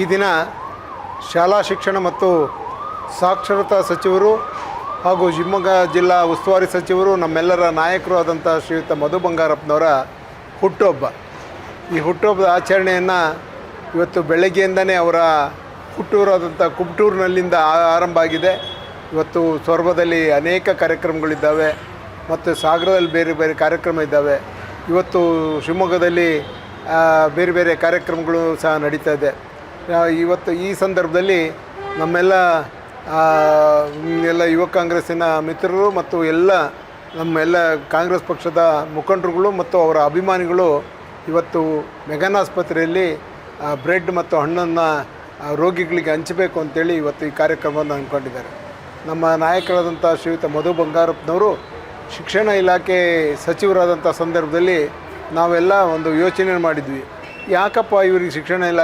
ಈ ದಿನ ಶಾಲಾ ಶಿಕ್ಷಣ ಮತ್ತು ಸಾಕ್ಷರತಾ ಸಚಿವರು ಹಾಗೂ ಶಿವಮೊಗ್ಗ ಜಿಲ್ಲಾ ಉಸ್ತುವಾರಿ ಸಚಿವರು ನಮ್ಮೆಲ್ಲರ ನಾಯಕರು ಆದಂಥ ಶ್ರೀಯುತ ಮಧು ಬಂಗಾರಪ್ಪನವರ ಹುಟ್ಟುಹಬ್ಬ. ಈ ಹುಟ್ಟುಹಬ್ಬದ ಆಚರಣೆಯನ್ನು ಇವತ್ತು ಬೆಳಗ್ಗೆಯಿಂದನೇ ಅವರ ಹುಟ್ಟೂರಾದಂಥ ಕುಬ್ಟೂರಿನಲ್ಲಿಂದ ಆರಂಭ ಆಗಿದೆ. ಇವತ್ತು ಸೊರಬದಲ್ಲಿ ಅನೇಕ ಕಾರ್ಯಕ್ರಮಗಳಿದ್ದಾವೆ ಮತ್ತು ಸಾಗರದಲ್ಲಿ ಬೇರೆ ಬೇರೆ ಕಾರ್ಯಕ್ರಮ ಇದ್ದಾವೆ. ಇವತ್ತು ಶಿವಮೊಗ್ಗದಲ್ಲಿ ಬೇರೆ ಬೇರೆ ಕಾರ್ಯಕ್ರಮಗಳು ಸಹ ನಡೀತಾ ಇದೆ. ಇವತ್ತು ಈ ಸಂದರ್ಭದಲ್ಲಿ ನಮ್ಮೆಲ್ಲ ಯುವ ಕಾಂಗ್ರೆಸ್ಸಿನ ಮಿತ್ರರು ಮತ್ತು ನಮ್ಮೆಲ್ಲ ಕಾಂಗ್ರೆಸ್ ಪಕ್ಷದ ಮುಖಂಡರುಗಳು ಮತ್ತು ಅವರ ಅಭಿಮಾನಿಗಳು ಇವತ್ತು ಮೆಗನ್ ಆಸ್ಪತ್ರೆಯಲ್ಲಿ ಬ್ರೆಡ್ ಮತ್ತು ಹಣ್ಣನ್ನು ರೋಗಿಗಳಿಗೆ ಹಂಚಬೇಕು ಅಂತೇಳಿ ಇವತ್ತು ಈ ಕಾರ್ಯಕ್ರಮವನ್ನು ಅಂದ್ಕೊಂಡಿದ್ದಾರೆ. ನಮ್ಮ ನಾಯಕರಾದಂಥ ಶ್ರೀಯುತ ಮಧು ಬಂಗಾರಪ್ಪನವರು ಶಿಕ್ಷಣ ಇಲಾಖೆ ಸಚಿವರಾದಂಥ ಸಂದರ್ಭದಲ್ಲಿ ನಾವೆಲ್ಲ ಒಂದು ಯೋಚನೆ ಮಾಡಿದ್ವಿ, ಯಾಕಪ್ಪ ಇವರಿಗೆ ಶಿಕ್ಷಣ ಇಲಾಖೆ